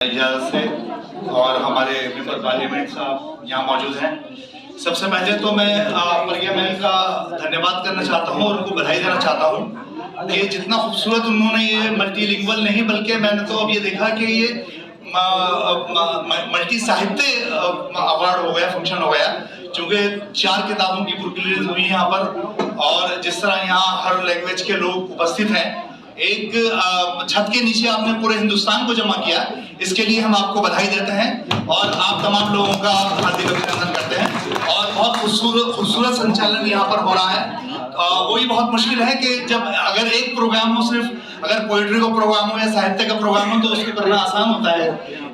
इजाज़त से और हमारे मेंबर पार्लियामेंट साहब यहाँ मौजूद हैं। सबसे पहले तो मैं मरियम मैम का धन्यवाद करना चाहता हूँ और उनको बधाई देना चाहता हूँ कि जितना खूबसूरत उन्होंने ये मल्टीलिंगुअल नहीं बल्कि मैंने तो अब ये देखा कि ये मल्टी साहित्य अवार्ड हो गया, फंक्शन हो गया, क्योंकि 4 किताबों की बुक रिलीज हुई है यहाँ पर और जिस तरह यहाँ हर लैंग्वेज के लोग उपस्थित हैं, एक छत के नीचे आपने पूरे हिंदुस्तान को जमा किया, इसके लिए हम आपको बधाई देते हैं और आप तमाम लोगों का हार्दिक अभिनंदन करते हैं। और बहुत खूबसूरत संचालन यहाँ पर हो रहा है। वही बहुत मुश्किल है कि जब अगर एक प्रोग्राम हो, सिर्फ अगर पोइट्री का प्रोग्राम हो या साहित्य का प्रोग्राम हो तो उसको करना आसान होता है,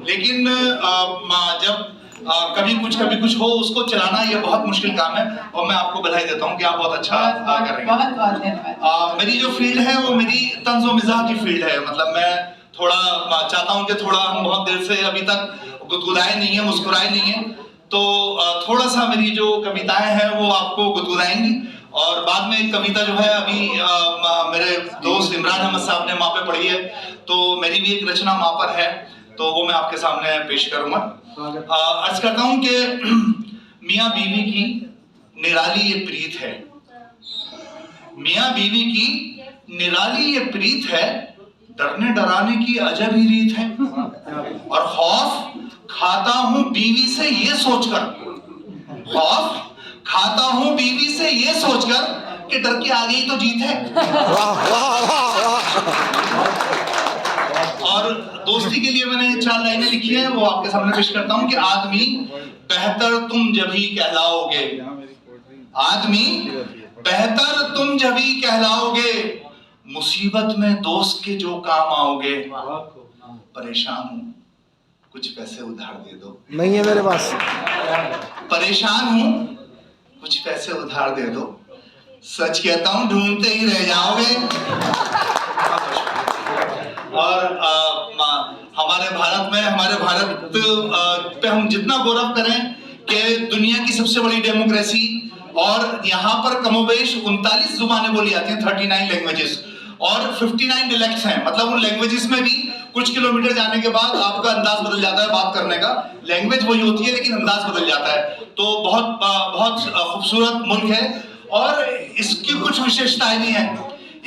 लेकिन जब कभी कुछ हो उसको चलाना ये बहुत मुश्किल काम है और मैं आपको बधाई देता हूँ कि आप बहुत अच्छा कर रहे हैं। बहुत बहुत धन्यवाद। मेरी जो फील्ड है वो मेरी तंज़ो मिज़ाह की फील्ड है। मतलब मैं थोड़ा चाहता हूँ कि थोड़ा हम बहुत देर से अभी तक गुदगुदाए नहीं है, मुस्कुराए नहीं है, तो थोड़ा सा मेरी जो कविताएं हैं वो आपको गुदगुदाएंगी। और बाद में एक कविता जो है अभी मेरे दोस्त इमरान अहमद साहब ने माँ पे पढ़ी है, तो मेरी भी एक रचना माँ पर है, तो वो मैं आपके सामने पेश करूंगा। अर्ज करता हूं कि मियाँ बीवी की निराली ये प्रीत है, मियाँ बीवी की निराली ये प्रीत है, डरने डराने की अजब ही रीत है। और खौफ खाता हूं बीवी से ये सोचकर, खौफ खाता हूं बीवी से ये सोचकर कि डर के आगे ही तो जीत है। और दोस्ती के लिए मैंने 4 लाइनें लिखी हैं, वो आपके सामने पेश करता हूं कि आदमी बेहतर तुम जब ही कहलाओगे, आदमी बेहतर तुम जब ही कहलाओगे, मुसीबत में दोस्त के जो काम आओगे। परेशान हूं कुछ पैसे उधार दे दो, नहीं है मेरे पास। परेशान हूं कुछ पैसे उधार दे दो, सच कहता हूं ढूंढते ही रह जाओगे। और हमारे भारत पे हम जितना गौरव करें कि दुनिया की सबसे बड़ी डेमोक्रेसी, और यहाँ पर कमोबेश 39 जुबानें बोली जाती हैं, 39 लैंग्वेजेस और 59 डिलेक्ट्स हैं। मतलब उन लैंग्वेजेस में भी कुछ किलोमीटर जाने के बाद आपका अंदाज बदल जाता है बात करने का। लैंग्वेज वही होती है लेकिन अंदाज बदल जाता है। तो बहुत खूबसूरत मुल्क है और इसकी कुछ विशेषताएं भी हैं।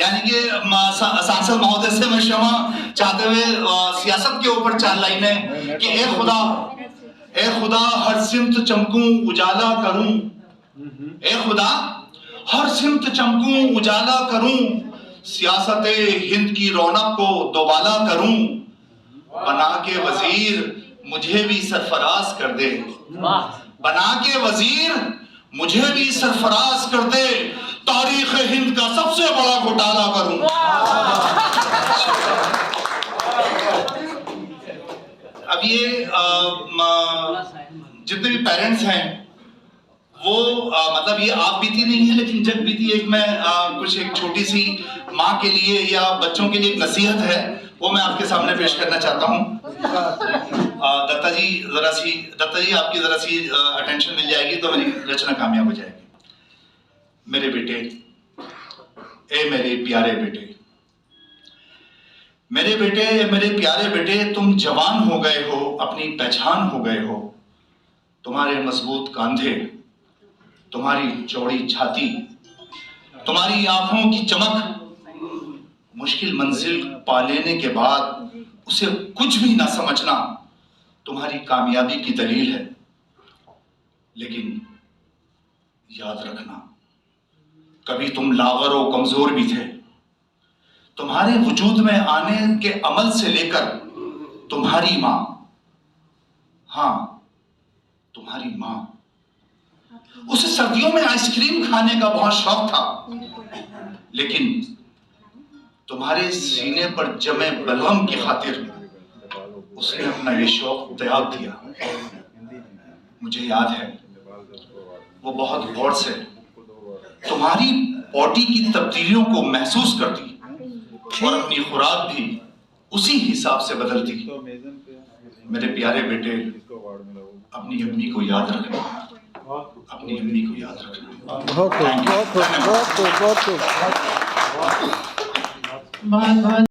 यानी कि सांसद महोदय से मैं क्षमा चाहते हुए सियासत के ऊपर 4 लाइनें कि ए खुदा हर सिमत चमकूं उजाला करूं, ए खुदा हर सिमत चमकूं उजाला करूं, सियासत हिंद की रौनक को दोबाला करूं, बना के वजीर मुझे भी सरफराज कर दे, बना के वजीर मुझे भी सरफराज कर दे, तारीख हिंद का सबसे बड़ा घोटाला करूं। अब ये जितने भी पेरेंट्स हैं वो मतलब ये आप बीती नहीं है लेकिन जग बीती एक मैं कुछ एक छोटी सी माँ के लिए या बच्चों के लिए एक नसीहत है, वो मैं आपके सामने पेश करना चाहता हूँ। दत्ता जी आपकी जरा सी अटेंशन मिल जाएगी तो मेरी रचना कामयाब हो जाएगी। मेरे बेटे, ए मेरे प्यारे बेटे, मेरे बेटे, मेरे प्यारे बेटे, तुम जवान हो गए हो, अपनी पहचान हो गए हो, तुम्हारे मजबूत कंधे, तुम्हारी चौड़ी छाती, तुम्हारी आंखों की चमक, मुश्किल मंजिल पा लेने के बाद उसे कुछ भी ना समझना तुम्हारी कामयाबी की दलील है। लेकिन याद रखना, कभी तुम लावर और कमजोर भी थे। तुम्हारे वजूद में आने के अमल से लेकर तुम्हारी मां, हाँ तुम्हारी मां, उसे सर्दियों में आइसक्रीम खाने का बहुत शौक था, लेकिन तुम्हारे सीने पर जमे बलगम की खातिर उसने अपना ये शौक त्याग दिया। मुझे याद है वो बहुत गौर से तुम्हारी बॉडी की तब्दीलियों को महसूस करती और अपनी खुराक भी उसी हिसाब से बदलती। मेरे प्यारे बेटे, अपनी अम्मी को याद रखना, अपनी अम्मी को याद रखना। बहुत